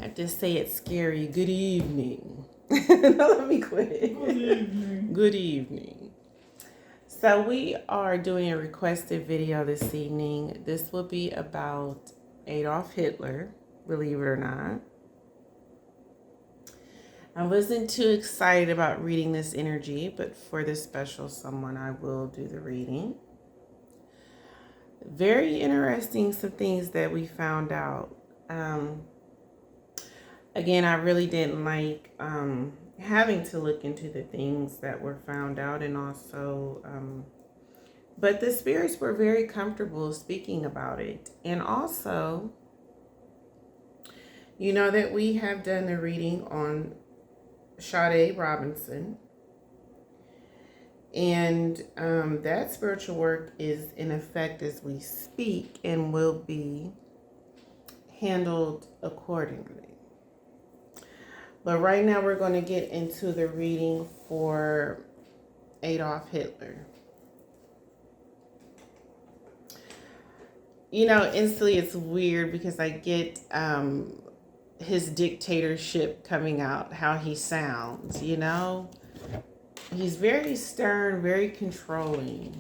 I have to say it scary. Good evening. No, let me quit. Good evening. Good evening. So we are doing a requested video this evening. This will be about Adolf Hitler, believe it or not. I wasn't too excited about reading this energy, but for this special someone, I will do the reading. Very interesting, some things that we found out. Again, I really didn't like having to look into the things that were found out, and also, but the spirits were very comfortable speaking about it. And also, you know that we have done the reading on Sade Robinson, and that spiritual work is in effect as we speak and will be handled accordingly. But right now we're going to get into the reading for Adolf Hitler. You know, instantly it's weird because I get his dictatorship coming out, how he sounds, you know. He's very stern, very controlling.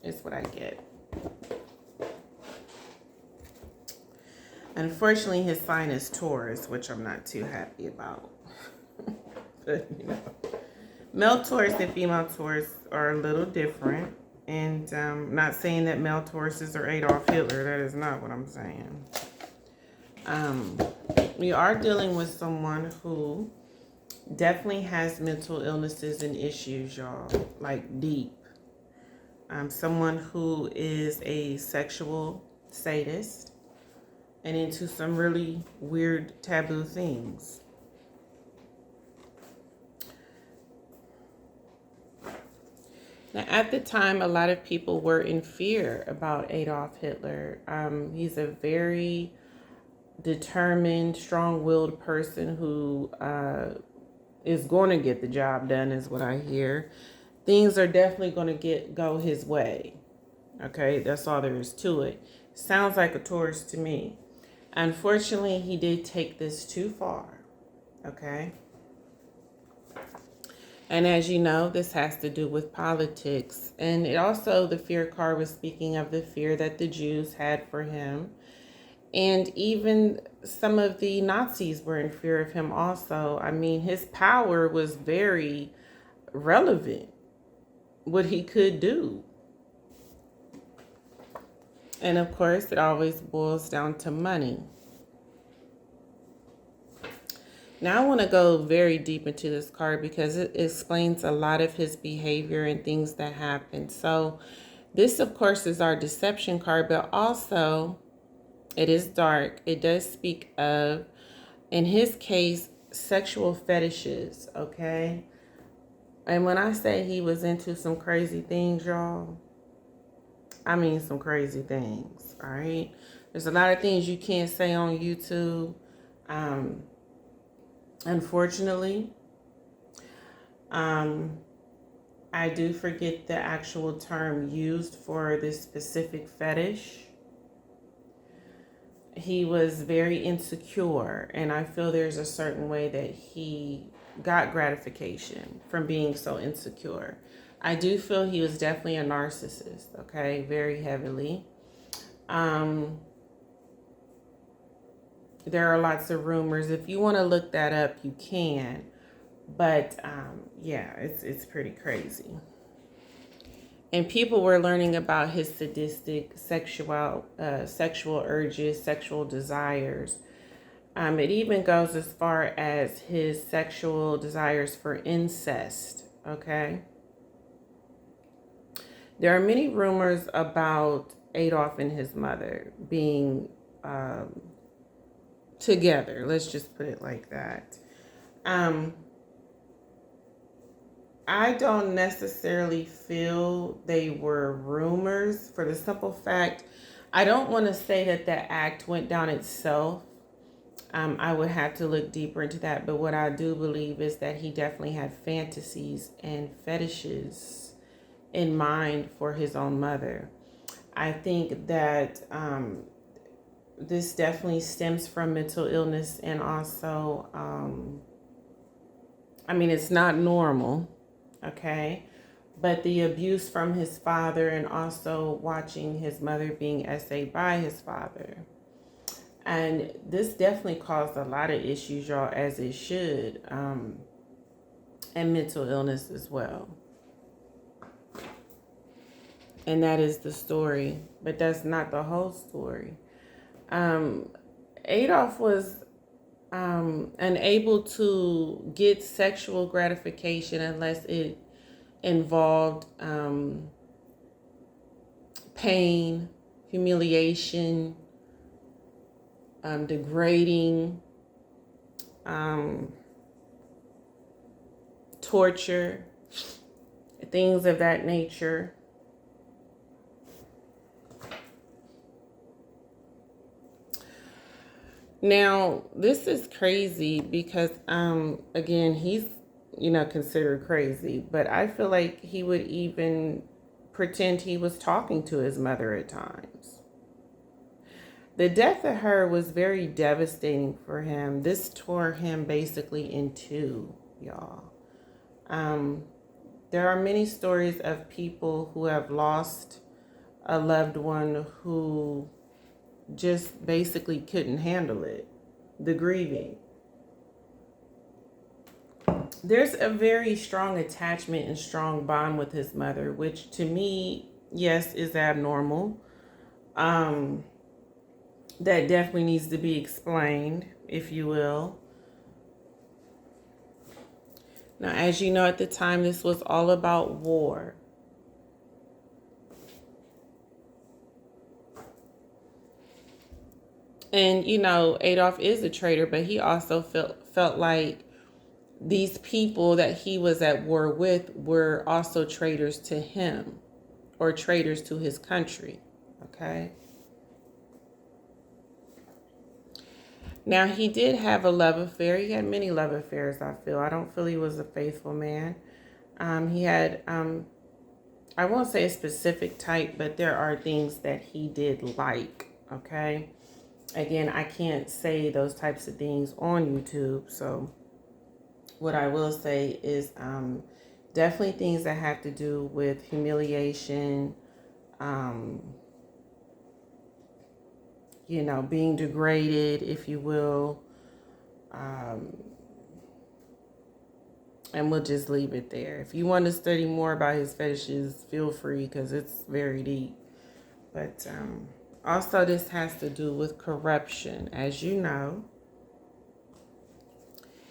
Is what I get. Unfortunately, his sign is Taurus, which I'm not too happy about. But, you know, male Taurus and female Taurus are a little different. And I'm not saying that male Tauruses are Adolf Hitler. That is not what I'm saying. We are dealing with someone who definitely has mental illnesses and issues, y'all. Like, deep. Someone who is a sexual sadist and into some really weird taboo things. Now, at the time, a lot of people were in fear about Adolf Hitler. He's a very determined, strong-willed person who is going to get the job done, is what I hear. Things are definitely going to go his way. Okay, that's all there is to it. Sounds like a Taurus to me. Unfortunately, he did take this too far, okay? And as you know, this has to do with politics. And it also, the fear card was speaking of the fear that the Jews had for him. And even some of the Nazis were in fear of him also. I mean, his power was very relevant, what he could do. And of course, it always boils down to money. Now I want to go very deep into this card because it explains a lot of his behavior and things that happened. So this, of course, is our deception card, but also it is dark. It does speak of, in his case, sexual fetishes, okay? And when I say he was into some crazy things, y'all, I mean some crazy things, all right? There's a lot of things you can't say on YouTube, unfortunately. I do forget the actual term used for this specific fetish. He was very insecure, and I feel there's a certain way that he got gratification from being so insecure. I do feel he was definitely a narcissist, okay, very heavily. There are lots of rumors. If you want to look that up, you can. But yeah, it's pretty crazy. And people were learning about his sadistic sexual urges, sexual desires. It even goes as far as his sexual desires for incest, okay? There are many rumors about Adolf and his mother being together. Let's just put it like that. I don't necessarily feel they were rumors for the simple fact, I don't want to say that the act went down itself. I would have to look deeper into that. But what I do believe is that he definitely had fantasies and fetishes in mind for his own mother. I think that this definitely stems from mental illness, and also, I mean, it's not normal, okay? But the abuse from his father, and also watching his mother being essayed by his father. And this definitely caused a lot of issues, y'all, as it should, and mental illness as well. And that is the story, but that's not the whole story. Adolf was unable to get sexual gratification unless it involved pain, humiliation, degrading, torture, things of that nature. Now, this is crazy because, again, he's, considered crazy, but I feel like he would even pretend he was talking to his mother at times. The death of her was very devastating for him. This tore him basically in two, y'all. There are many stories of people who have lost a loved one who just basically couldn't handle it, the grieving. There's a very strong attachment and strong bond with his mother, which to me, yes, is abnormal. That definitely needs to be explained, if you will. Now, as you know, at the time, this was all about war. And, Adolf is a traitor, but he also felt like these people that he was at war with were also traitors to him, or traitors to his country. Okay. Now, he did have a love affair. He had many love affairs, I feel. I don't feel he was a faithful man. He had, I won't say a specific type, but there are things that he did like. Okay. Again, I can't say those types of things on YouTube. So what I will say is definitely things that have to do with humiliation, being degraded, if you will. And we'll just leave it there. If you want to study more about his fetishes, feel free, because it's very deep. But also this has to do with corruption, as you know.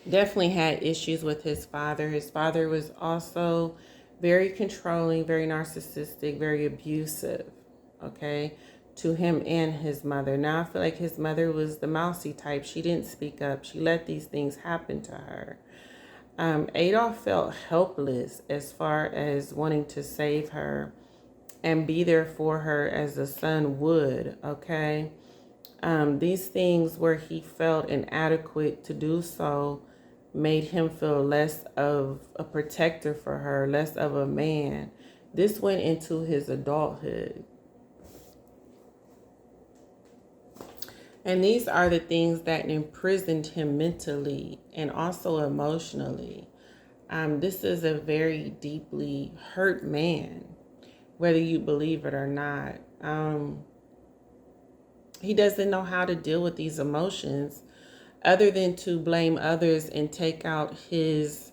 Definitely had issues with his father. His father was also very controlling, very narcissistic, very abusive, okay, to him and his mother. Now I feel like his mother was the mousy type. She didn't speak up. She let these things happen to her. Adolf felt helpless as far as wanting to save her and be there for her as a son would, okay? These things where he felt inadequate to do so made him feel less of a protector for her, less of a man. This went into his adulthood. And these are the things that imprisoned him mentally and also emotionally. This is a very deeply hurt man, whether you believe it or not. He doesn't know how to deal with these emotions other than to blame others and take out his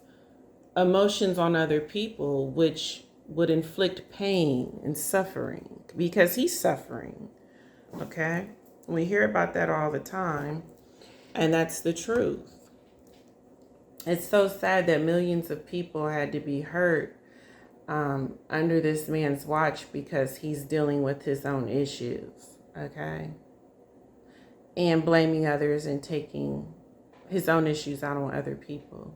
emotions on other people, which would inflict pain and suffering, because he's suffering, okay? We hear about that all the time, and that's the truth. It's so sad that millions of people had to be hurt under this man's watch because he's dealing with his own issues, okay? And blaming others and taking his own issues out on other people.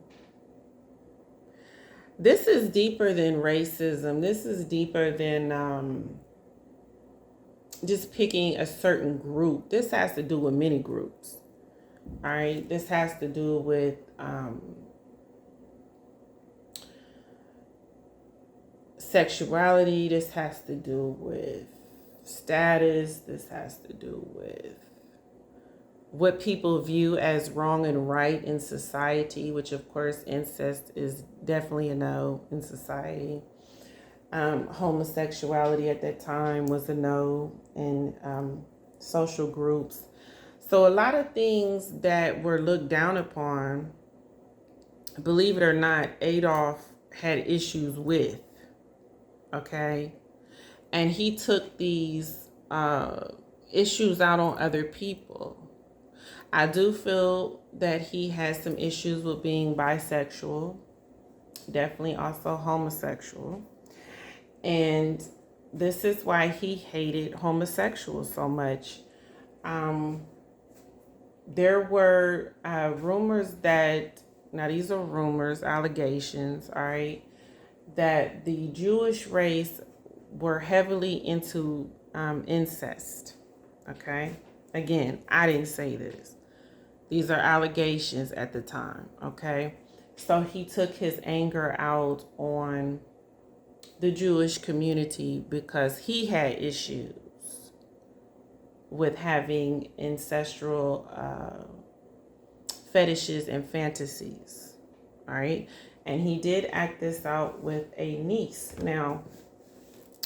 This is deeper than racism. This is deeper than just picking a certain group. This has to do with many groups. All right. This has to do with sexuality. This has to do with status. This has to do with what people view as wrong and right in society, which of course incest is definitely a no in society. Homosexuality at that time was a no in social groups. So a lot of things that were looked down upon, believe it or not, Adolf had issues with. Okay. And he took these issues out on other people. I do feel that he has some issues with being bisexual, definitely also homosexual. And this is why he hated homosexuals so much. There were rumors that, now these are rumors, allegations, all right, that the Jewish race were heavily into incest. Okay. Again, I didn't say this. These are allegations at the time. Okay. So he took his anger out on the Jewish community because he had issues with having ancestral fetishes and fantasies. All right. And he did act this out with a niece. Now,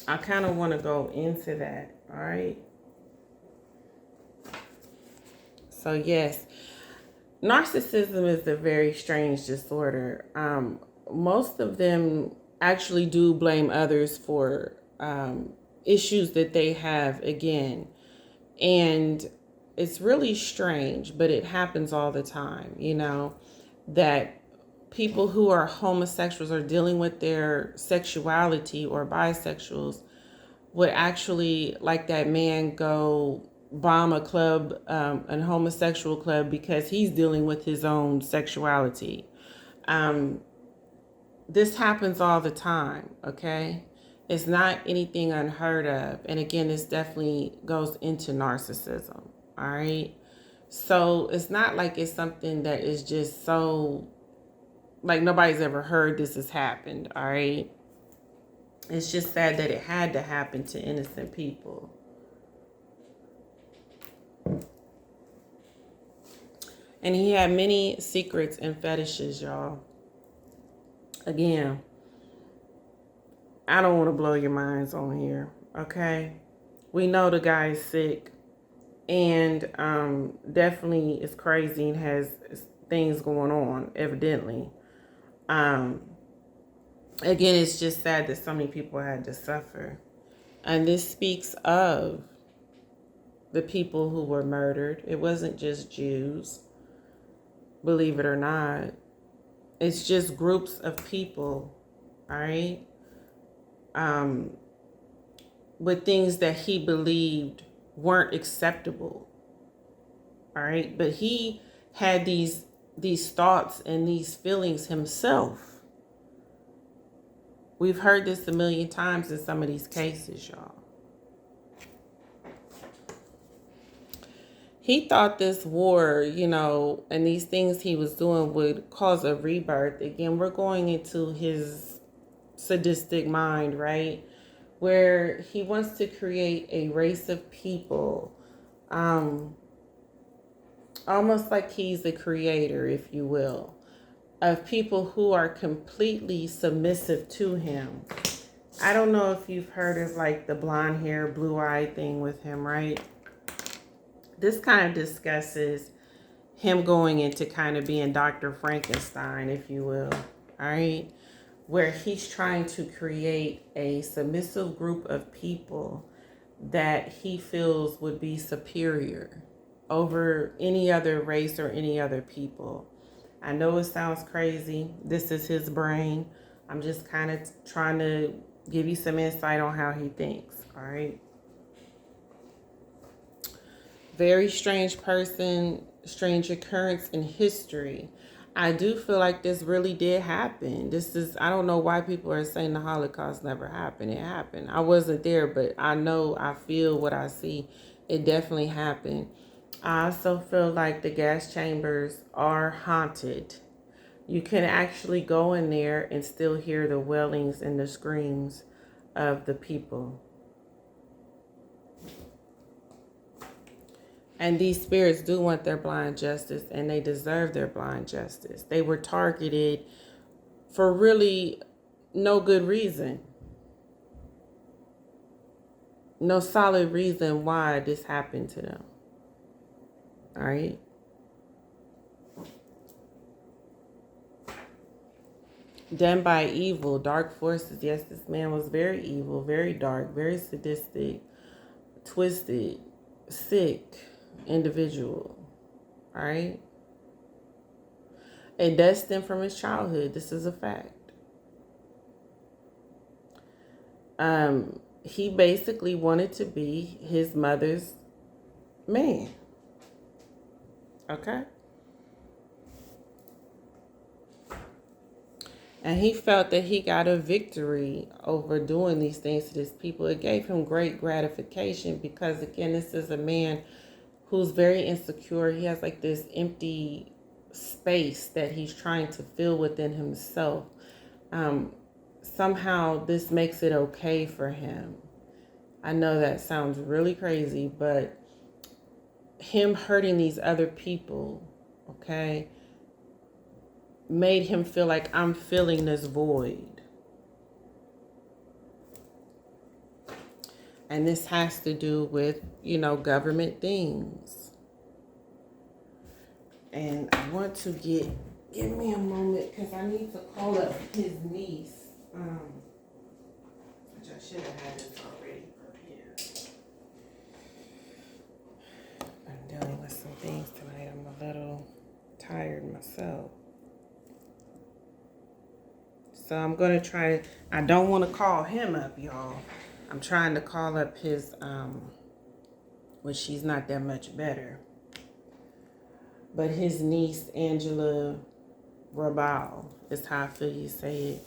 I kind of want to go into that. All right. So, yes, narcissism is a very strange disorder. Most of them actually do blame others for issues that they have again. And it's really strange, but it happens all the time, that people who are homosexuals are dealing with their sexuality or bisexuals would actually, like that man, go bomb a club, an homosexual club, because he's dealing with his own sexuality. This happens all the time, okay? It's not anything unheard of. And again, this definitely goes into narcissism, all right? So it's not like it's something that is just so, like nobody's ever heard this has happened, all right? It's just sad that it had to happen to innocent people. And he had many secrets and fetishes, y'all. Again, I don't want to blow your minds on here, okay? We know the guy's sick and definitely is crazy and has things going on, evidently. Again, it's just sad that so many people had to suffer. And this speaks of the people who were murdered. It wasn't just Jews, believe it or not. It's just groups of people, all right? With things that he believed weren't acceptable, all right? But he had these thoughts and these feelings himself. We've heard this a million times in some of these cases, y'all. He thought this war, and these things he was doing would cause a rebirth. Again, we're going into his sadistic mind, right? Where he wants to create a race of people, almost like he's the creator, if you will, of people who are completely submissive to him. I don't know if you've heard of like the blonde hair, blue eye thing with him, right? This kind of discusses him going into kind of being Dr. Frankenstein, if you will, all right? Where he's trying to create a submissive group of people that he feels would be superior over any other race or any other people. I know it sounds crazy. This is his brain. I'm just kind of trying to give you some insight on how he thinks, all right? Very strange person, strange occurrence in history. I do feel like this really did happen. I don't know why people are saying the Holocaust never happened. It happened. I wasn't there, but I feel what I see. It definitely happened. I also feel like the gas chambers are haunted. You can actually go in there and still hear the wailings and the screams of the people. And these spirits do want their blind justice, and they deserve their blind justice. They were targeted for really no good reason. No solid reason why this happened to them. All right. Done by evil, dark forces. Yes, this man was very evil, very dark, very sadistic, twisted, sick individual. All right. And that stemmed from his childhood. This is a fact. He basically wanted to be his mother's man. Okay. And he felt that he got a victory over doing these things to these people. It gave him great gratification because, again, this is a man who's very insecure. He has like this empty space that he's trying to fill within himself. Somehow this makes it okay for him. I know that sounds really crazy, but him hurting these other people, okay, made him feel like I'm filling this void. And this has to do with, government things. And I want to give me a moment because I need to call up his niece. Which I should have had this already prepared. I'm dealing with some things tonight. I'm a little tired myself. So I'm going to try to, I don't want to call him up, y'all. I'm trying to call up his, which she's not that much better. But his niece, Angela Rabal, is how I feel you say it.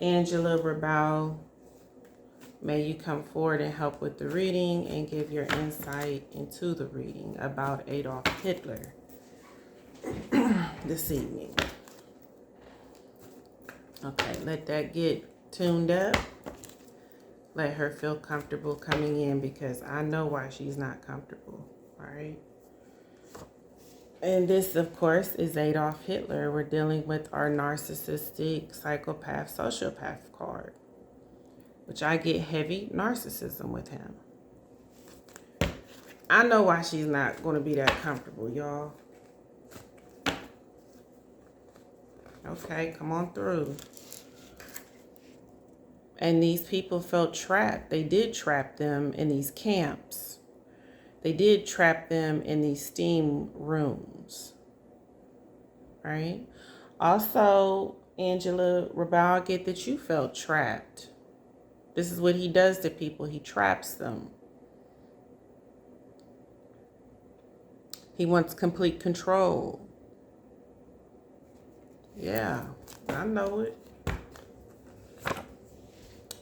Angela Rabal, may you come forward and help with the reading and give your insight into the reading about Adolf Hitler this evening. Okay, let that get tuned up. Let her feel comfortable coming in because I know why she's not comfortable. All right. And this, of course, is Adolf Hitler. We're dealing with our narcissistic, psychopath, sociopath card, which I get heavy narcissism with him. I know why she's not going to be that comfortable, y'all. Okay, come on through. And these people felt trapped. They did trap them in these camps. They did trap them in these steam rooms. Right? Also, Angela Rabal, I get that you felt trapped. This is what he does to people. He traps them. He wants complete control. Yeah, I know it.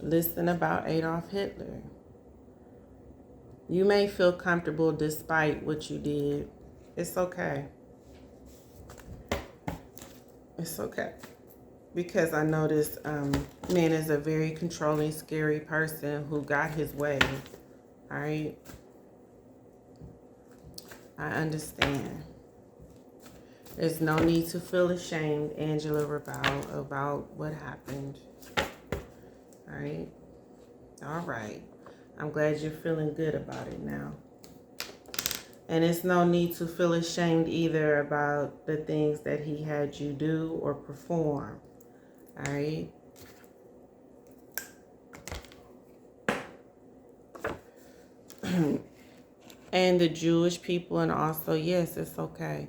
Listen about Adolf Hitler. You may feel comfortable despite what you did. It's okay. It's okay. Because I know this man is a very controlling, scary person who got his way. All right? I understand. There's no need to feel ashamed, Angela Rabal, about what happened. All right? All right. I'm glad you're feeling good about it now. And it's no need to feel ashamed either about the things that he had you do or perform. All right? And the Jewish people, and also, yes, it's okay.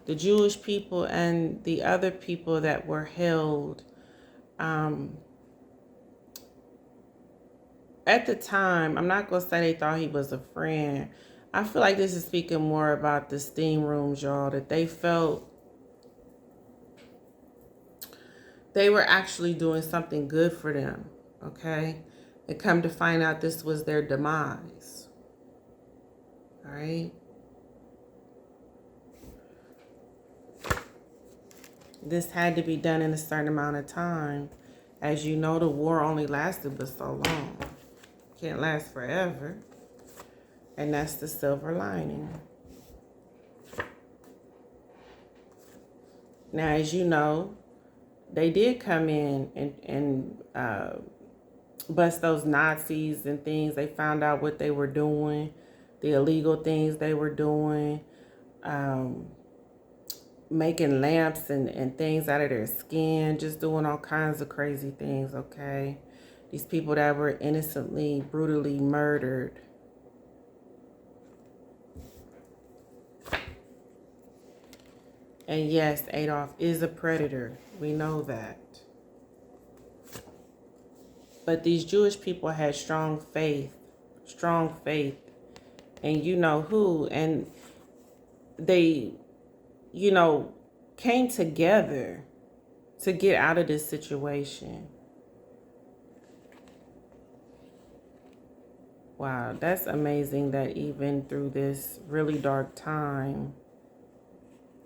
The Jewish people and the other people that were held at the time, I'm not going to say they thought he was a friend. I feel like this is speaking more about the steam rooms, y'all, that they felt they were actually doing something good for them, okay? And come to find out this was their demise, all right? This had to be done in a certain amount of time. As you know, the war only lasted but so long. Can't last forever. And that's the silver lining. Now, as you know, they did come in and bust those Nazis and things. They found out what they were doing, the illegal things they were doing, um, making lamps and things out of their skin, just doing all kinds of crazy things, okay? These people that were innocently, brutally murdered. And yes, Adolf is a predator. We know that. But these Jewish people had strong faith and you know who, and they, you know, came together to get out of this situation. Wow, that's amazing that even through this really dark time,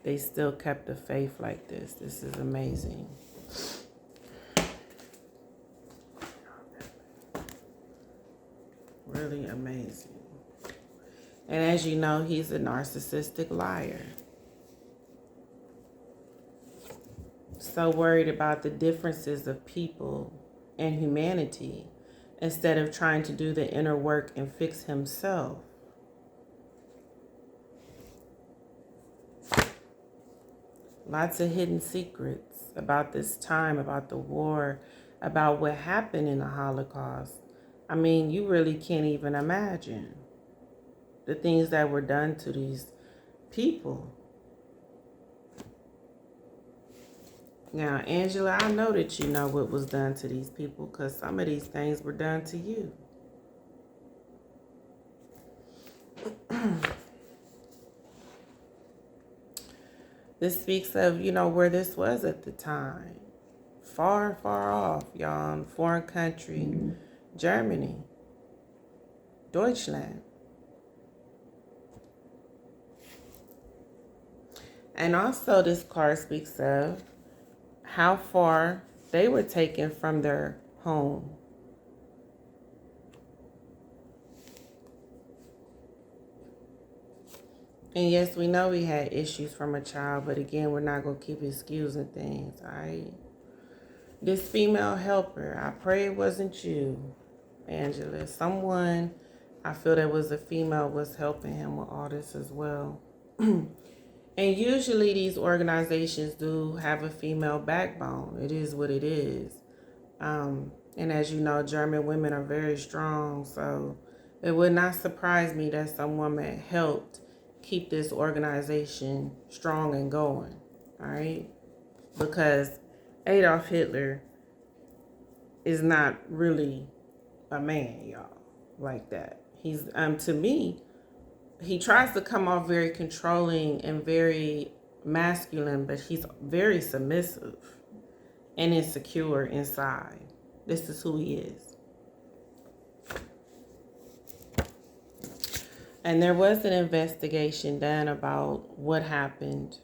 they still kept the faith like this. This is amazing. Really amazing. And as you know, he's a narcissistic liar. So worried about the differences of people and humanity instead of trying to do the inner work and fix himself. Lots of hidden secrets about this time, about the war, about what happened in the Holocaust. I mean, you really can't even imagine the things that were done to these people. Now, Angela, I know that you know what was done to these people because some of these things were done to you. This speaks of, you know, where this was at the time. Far, far off, y'all, in a foreign country, Germany, Deutschland. And also this card speaks of how far they were taken from their home. And yes, we know we had issues from a child, but again, we're not going to keep excusing things, all right? This female helper, I pray it wasn't you, Angela. Someone, I feel that was a female, was helping him with all this as well. And usually these organizations do have a female backbone. It is what it is. And as you know, German women are very strong. So it would not surprise me that some woman helped keep this organization strong and going. All right. Because Adolf Hitler is not really a man, y'all, like that. He's, to me, he tries to come off very controlling and very masculine, but he's very submissive and insecure inside. This is who he is. And there was an investigation done about what happened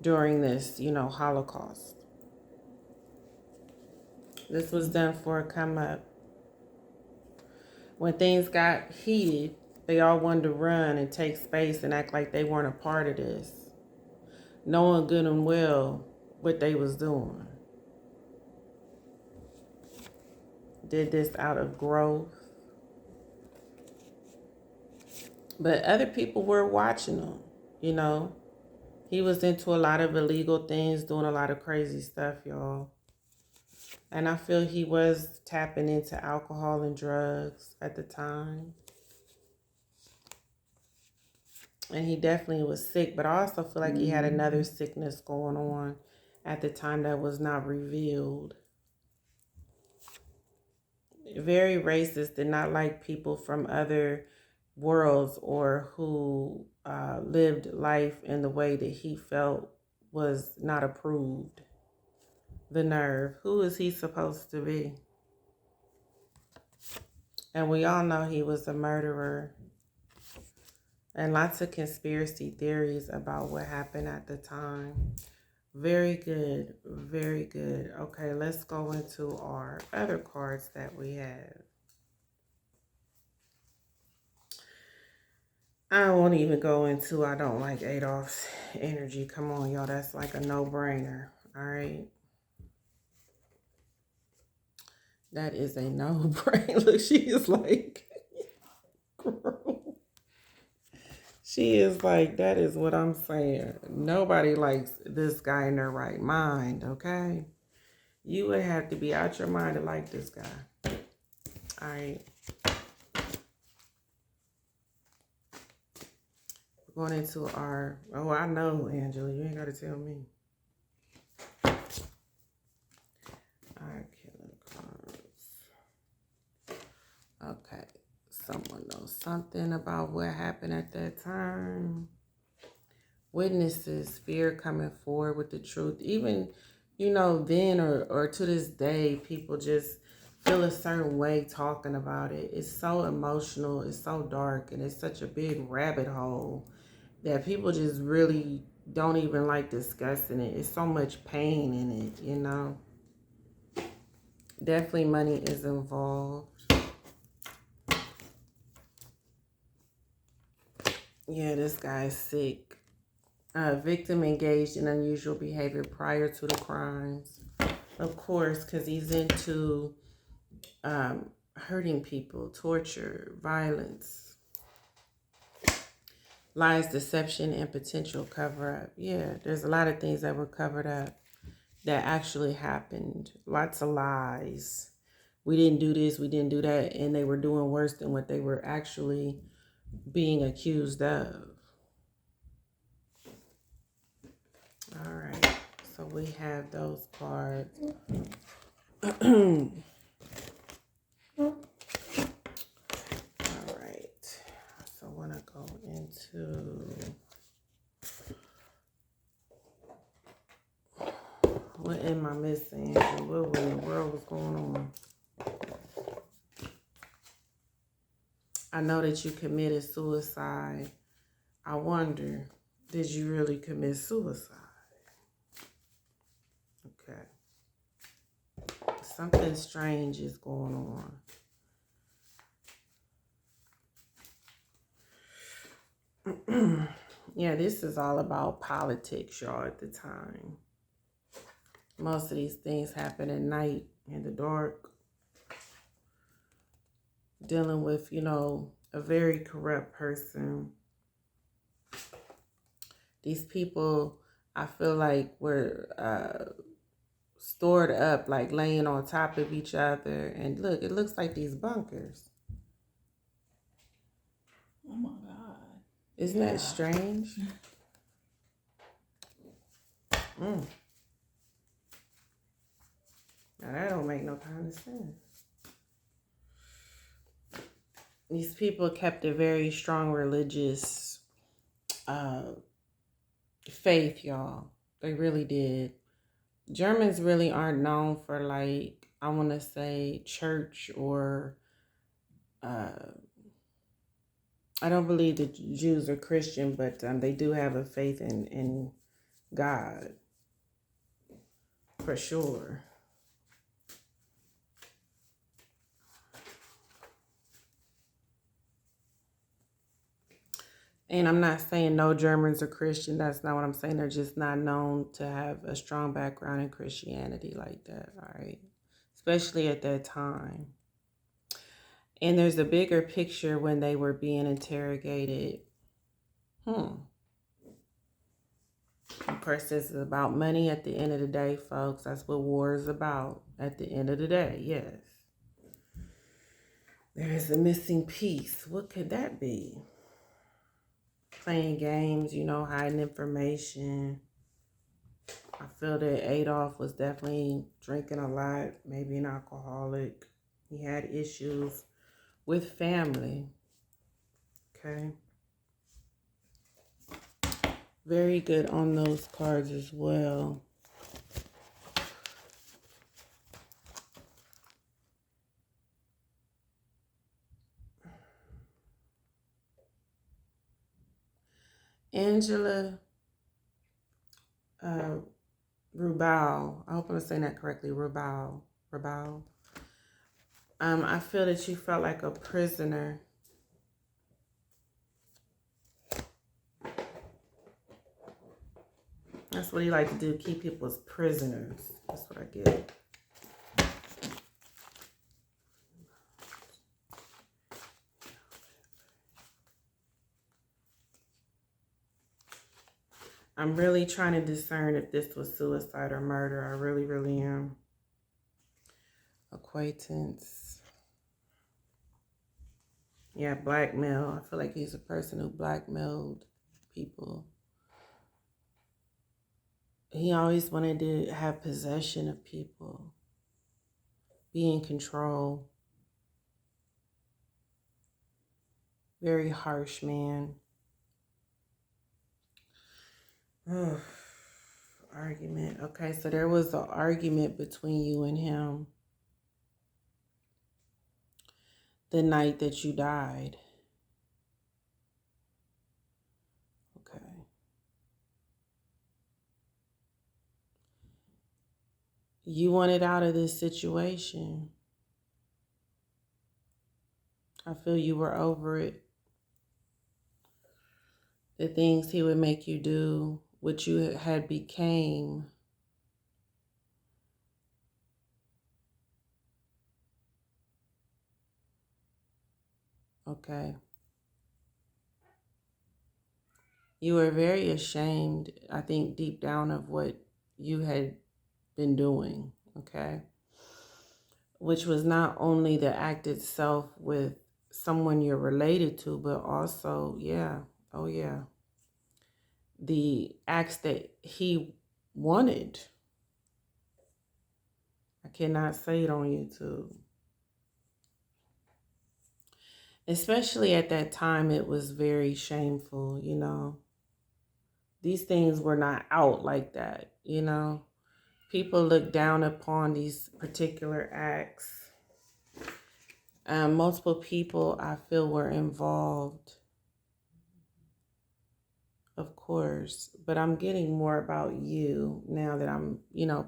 during this, you know, Holocaust. This was done for a come up. When things got heated, they all wanted to run and take space and act like they weren't a part of this, knowing good and well what they was doing. Did this out of growth. But other people were watching him, you know. He was into a lot of illegal things, doing a lot of crazy stuff, y'all. And I feel he was tapping into alcohol and drugs at the time. And he definitely was sick, but I also feel like he had another sickness going on at the time that was not revealed. Very racist, did not like people from other worlds or who lived life in the way that he felt was not approved. The nerve. Who is he supposed to be? And we all know he was a murderer. And lots of conspiracy theories about what happened at the time. Very good. Very good. Okay, let's go into our other cards that we have. I won't even go into I don't like Adolf's energy. Come on, y'all. That's like a no-brainer. All right. That is a no-brainer. Look, she is like, she is like, that is what I'm saying. Nobody likes this guy in their right mind, okay? You would have to be out your mind to like this guy. All right. Going into our, oh, I know, Angela, you ain't got to tell me. Our killer cards. Okay. Someone knows something about what happened at that time. Witnesses, fear coming forward with the truth. Even, then or to this day, people just feel a certain way talking about it. It's so emotional, it's so dark, and it's such a big rabbit hole that people just really don't even like discussing it. It's so much pain in it. Definitely money is involved. Yeah, this guy's sick. Victim engaged in unusual behavior prior to the crimes. Of course, because he's into hurting people, torture, violence, lies, deception, and potential cover-up. Yeah, there's a lot of things that were covered up that actually happened. Lots of lies. We didn't do this, we didn't do that, and they were doing worse than what they were actually being accused of. All right, so we have those cards. All right, so I want to go into what am I missing? What in the world was going on? I know that you committed suicide. I wonder, did you really commit suicide? Okay. Something strange is going on. Yeah, this is all about politics, y'all, at the time. Most of these things happen at night, in the dark. Dealing with, a very corrupt person. These people, I feel like, were stored up, like laying on top of each other. And look, it looks like these bunkers. Oh my God. Isn't that strange? Now that don't make no kind of sense. These people kept a very strong religious faith, y'all. They really did. Germans really aren't known for, like, I want to say church or I don't believe the Jews are Christian, but they do have a faith in God, for sure. And I'm not saying no Germans are Christian. That's not what I'm saying. They're just not known to have a strong background in Christianity like that, all right? Especially at that time. And there's a bigger picture when they were being interrogated. Of course, this is about money at the end of the day, folks. That's what war is about at the end of the day, yes. There is a missing piece. What could that be? Playing games, hiding information. I feel that Adolf was definitely drinking a lot, maybe an alcoholic. He had issues with family. Okay. Very good on those cards as well. Angela Rubal. I hope I'm saying that correctly. Rubal. I feel that you felt like a prisoner. That's what he like to do, keep people as prisoners. That's what I get. I'm really trying to discern if this was suicide or murder. I really, really am. Acquaintance. Yeah, blackmail. I feel like he's a person who blackmailed people. He always wanted to have possession of people, be in control. Very harsh man. Ugh. Argument. Okay, so there was an argument between you and him the night that you died. Okay. You wanted out of this situation. I feel you were over it. The things he would make you do, what you had became. Okay. You were very ashamed, I think, deep down of what you had been doing, okay? Which was not only the act itself with someone you're related to, but also, the acts that he wanted. I cannot say it on YouTube. Especially at that time, it was very shameful, you know. These things were not out like that, you know. People look down upon these particular acts. Multiple people, I feel, were involved, of course. But I'm getting more about you now that I'm,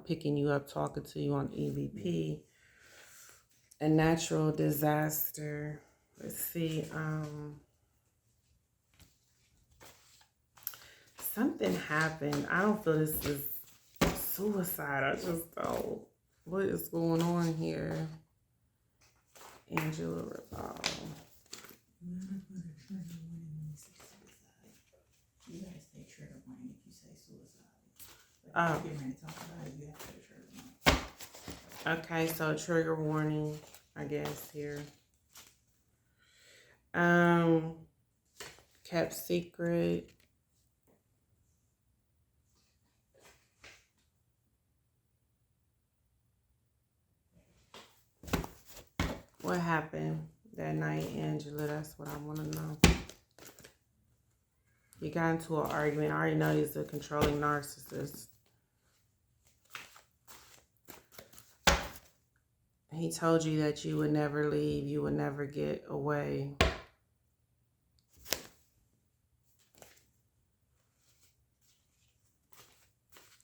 picking you up, talking to you on EVP. A natural disaster. Let's see. Something happened. I don't feel this is suicide. I just don't. What is going on here? Angela Revolve. You gotta stay trigger warning if you say suicide. Oh. If you're ready to talk about it, you have to put a trigger warning. Okay, so trigger warning, I guess, here. Kept secret. What happened that night, Angela? That's what I want to know. You got into an argument. I already know he's a controlling narcissist. He told you that you would never leave. You would never get away.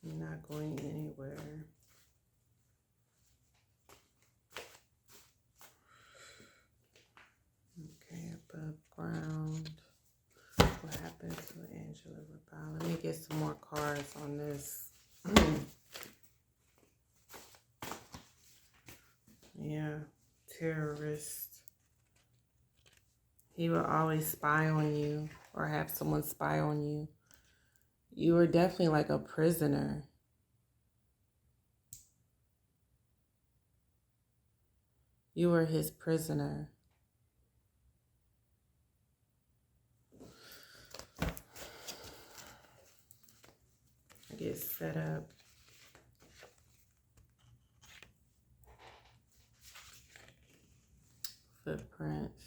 You're not going anywhere. Okay, above ground. What happened to Angela Revolve? Let me get some more cards on this. Yeah, terrorist. He will always spy on you or have someone spy on you. You were definitely like a prisoner. You were his prisoner. Get set up. Footprints.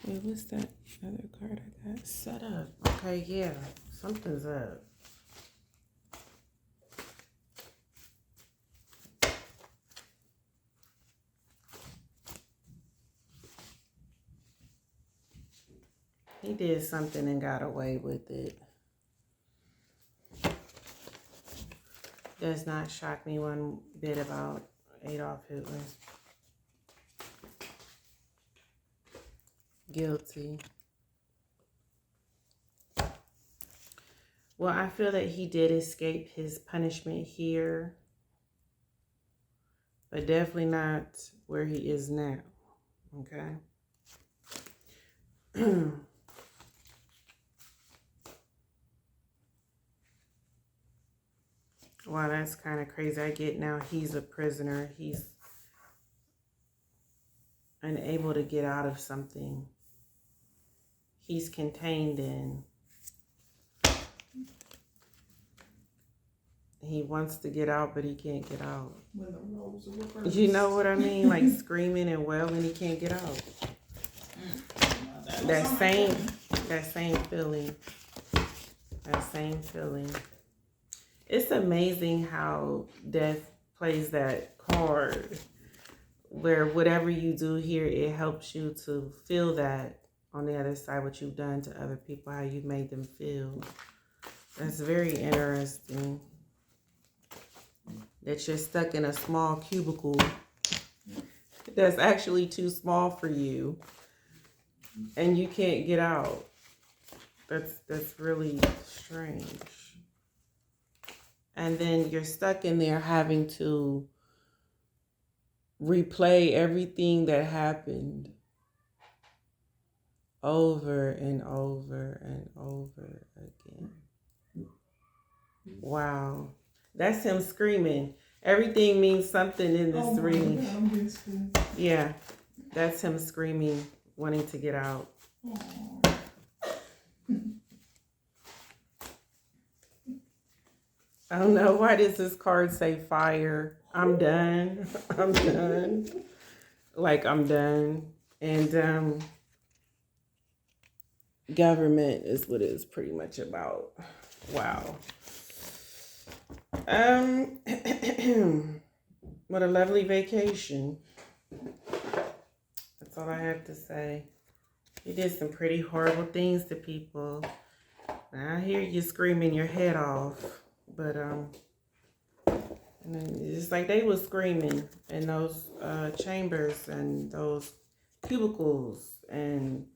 Wait, what's that other card I got? Set up. Okay, yeah. Something's up. He did something and got away with it. Does not shock me one bit about Adolf Hitler. Guilty. Well, I feel that he did escape his punishment here, but definitely not where he is now. Okay. Wow, that's kind of crazy. I get now he's a prisoner. He's unable to get out of something he's contained in. He wants to get out, but he can't get out. When the roles are reversed. You know what I mean? Like screaming and wailing, he can't get out. That same feeling. That same feeling. It's amazing how death plays that card, where whatever you do here, it helps you to feel that on the other side, what you've done to other people, how you've made them feel. That's very interesting. That you're stuck in a small cubicle that's actually too small for you, and you can't get out. That's really strange. And then you're stuck in there having to replay everything that happened over and over and over again. Wow. That's him screaming. Everything means something in this reading. Yeah, that's him screaming, wanting to get out. I don't know. Why does this card say fire? I'm done. I'm done. Like, I'm done. And government is what it's pretty much about. Wow. What a lovely vacation. That's all I have to say. You did some pretty horrible things to people. I hear you screaming your head off, but and then it's like they was screaming in those chambers and those cubicles, and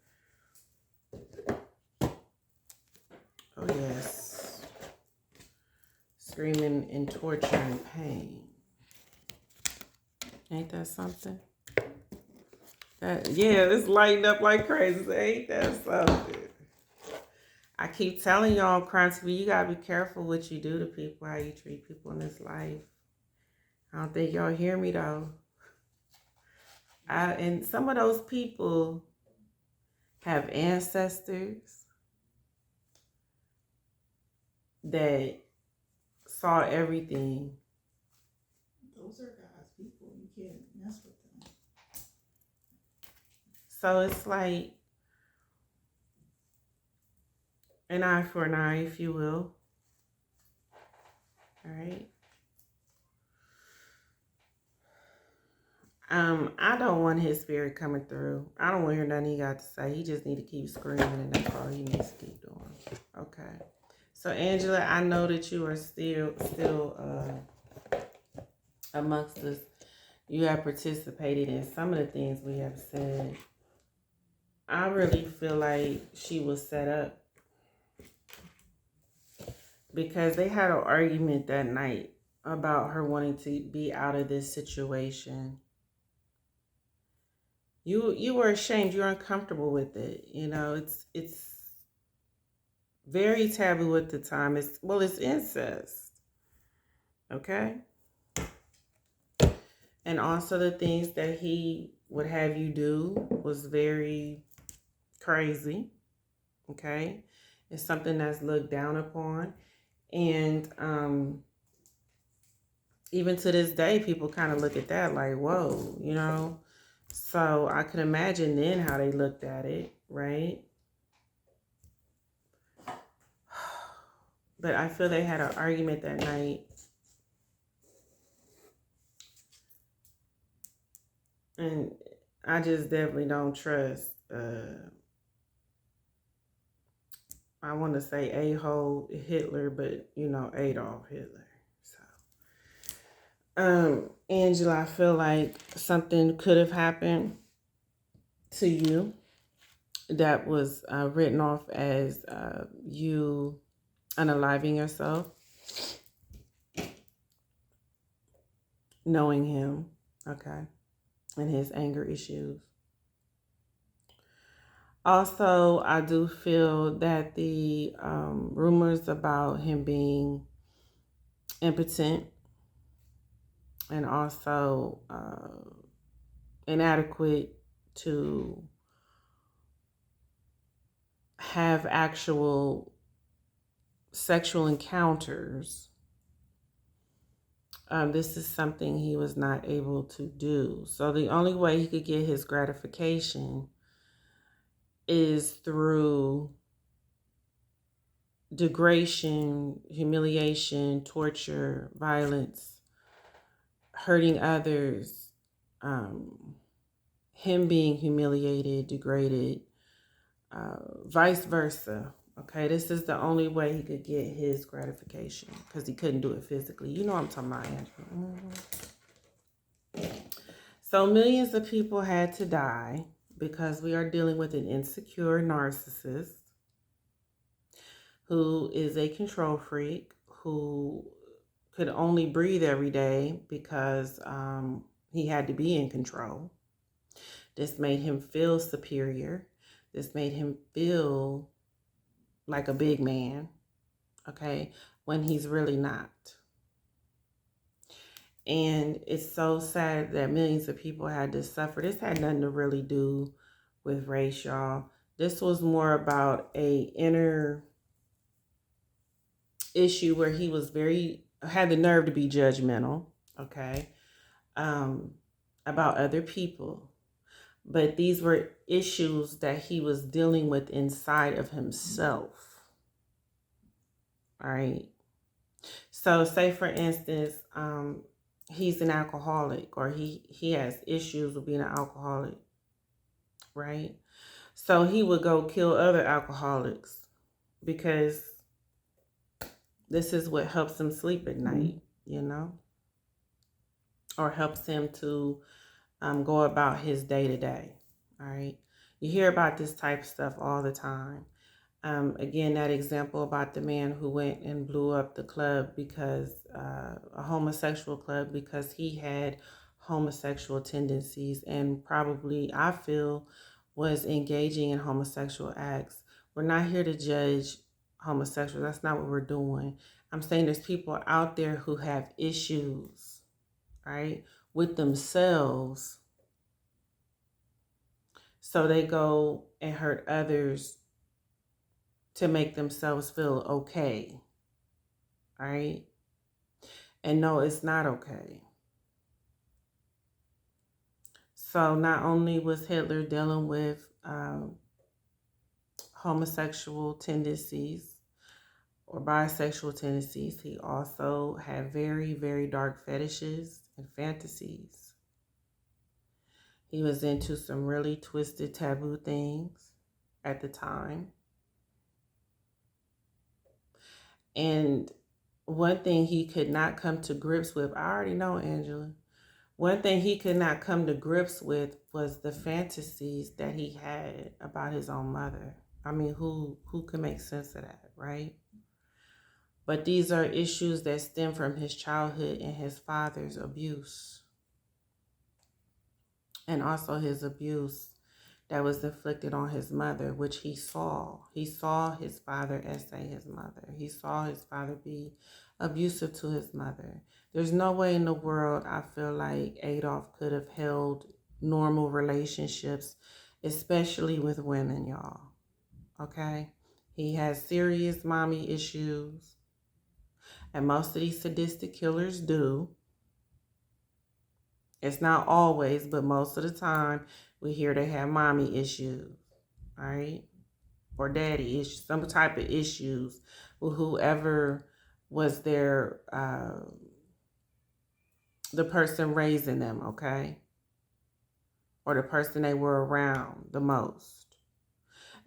oh yes, screaming in torture and pain. Ain't that something? Yeah, it's lighting up like crazy. Ain't that something? I keep telling y'all, crime TV, you gotta be careful what you do to people, how you treat people in this life. I don't think y'all hear me though. And some of those people have ancestors that saw everything. Those are God's people. You can't mess with them. So it's like an eye for an eye, if you will. All right. I don't want his spirit coming through. I don't want to hear nothing he got to say. He just need to keep screaming, and that's all he needs to keep doing. Okay. So Angela, I know that you are still amongst us. You have participated in some of the things we have said. I really feel like she was set up because they had an argument that night about her wanting to be out of this situation. You were ashamed. You're uncomfortable with it. You know, it's very taboo at the time. It's incest. Okay? And also the things that he would have you do was very crazy. Okay? It's something that's looked down upon. And even to this day, people kind of look at that like, whoa, you know? So I could imagine then how they looked at it, right? But I feel they had an argument that night. And I just definitely don't trust I want to say a-hole Hitler, but Adolf Hitler. So, Angela, I feel like something could have happened to you that was written off as you unaliving yourself, knowing him, okay, and his anger issues. Also, I do feel that the rumors about him being impotent and also inadequate to have actual sexual encounters. This is something he was not able to do. So the only way he could get his gratification is through degradation, humiliation, torture, violence, hurting others, him being humiliated, degraded, vice versa. Okay, this is the only way he could get his gratification because he couldn't do it physically. You know what I'm talking about, Andrew. So millions of people had to die because we are dealing with an insecure narcissist who is a control freak, who could only breathe every day because he had to be in control. This made him feel superior. This made him feel like a big man, okay, when he's really not. And it's so sad that millions of people had to suffer. This had nothing to really do with race, y'all. This was more about a inner issue where he was had the nerve to be judgmental, okay, about other people. But these were issues that he was dealing with inside of himself. All right. So say for instance, he's an alcoholic or he has issues with being an alcoholic, right? So he would go kill other alcoholics because this is what helps him sleep at night, or helps him to go about his day to day. All right. You hear about this type of stuff all the time. Again, that example about the man who went and blew up the club because a homosexual club because he had homosexual tendencies and probably, I feel, was engaging in homosexual acts. We're not here to judge homosexuals. That's not what we're doing. I'm saying there's people out there who have issues, right, with themselves. So they go and hurt others to make themselves feel okay, right? And no, it's not okay. So not only was Hitler dealing with homosexual tendencies or bisexual tendencies, he also had very, very dark fetishes and fantasies. He was into some really twisted taboo things at the time. And one thing he could not come to grips with, I already know, Angela. One thing he could not come to grips with was the fantasies that he had about his own mother. I mean, who could make sense of that, right? But these are issues that stem from his childhood and his father's abuse. And also his abuse that was inflicted on his mother, which he saw. He saw his father essay his mother. He saw his father be abusive to his mother. There's no way in the world I feel like Adolf could have held normal relationships, especially with women, y'all. Okay? He has serious mommy issues. And most of these sadistic killers do. It's not always, but most of the time we hear they have mommy issues, all right? Or daddy issues, some type of issues with whoever was their, the person raising them, okay? Or the person they were around the most.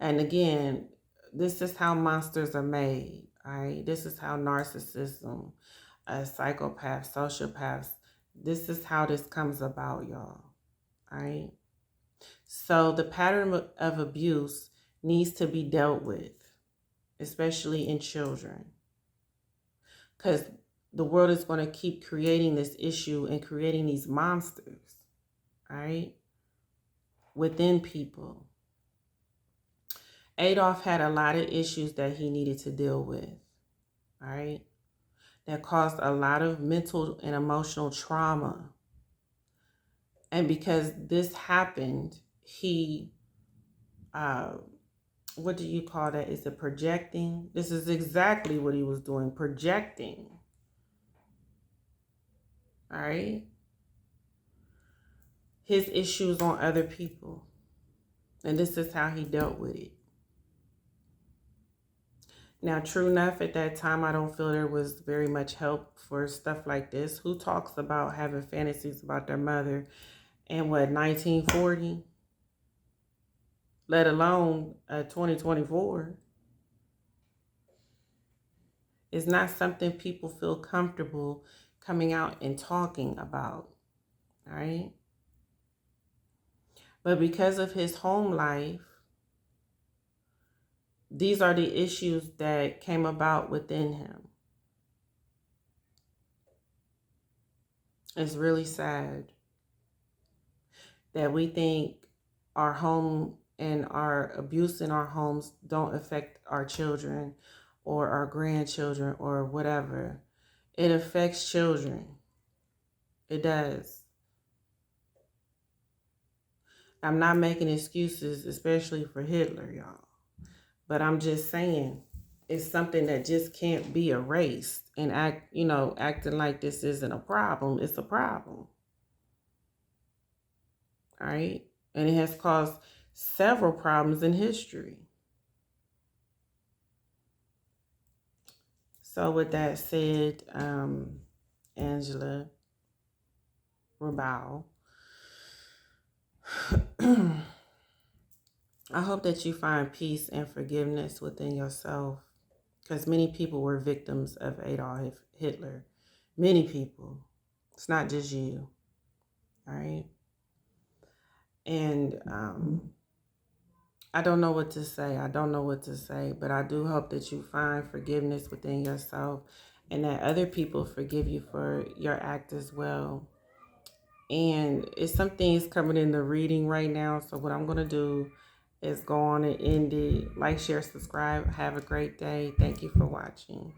And again, This is how monsters are made. All right. This is how narcissism, psychopaths, sociopaths. This is how this comes about, y'all. All right. So the pattern of abuse needs to be dealt with, especially in children, because the world is going to keep creating this issue and creating these monsters, all right, within people. Adolf had a lot of issues that he needed to deal with, all right, that caused a lot of mental and emotional trauma. And because this happened, he, what do you call that? Is it projecting? This is exactly what he was doing, projecting, all right, his issues on other people. And this is how he dealt with it. Now, true enough, at that time, I don't feel there was very much help for stuff like this. Who talks about having fantasies about their mother in 1940? Let alone 2024. It's not something people feel comfortable coming out and talking about, all right? But because of his home life, these are the issues that came about within him. It's really sad that we think our home and our abuse in our homes don't affect our children or our grandchildren or whatever. It affects children. It does. I'm not making excuses, especially for Hitler, y'all. But I'm just saying it's something that just can't be erased and acting like this isn't a problem. It's a problem. All right. And it has caused several problems in history. So with that said, Angela Rabal, I hope that you find peace and forgiveness within yourself, because many people were victims of Adolf Hitler. Many people. It's not just you. All right. And I don't know what to say. But I do hope that you find forgiveness within yourself and that other people forgive you for your act as well. And it's some things coming in the reading right now. So what I'm going to do is go on and end it. Like, share, subscribe. Have a great day. Thank you for watching.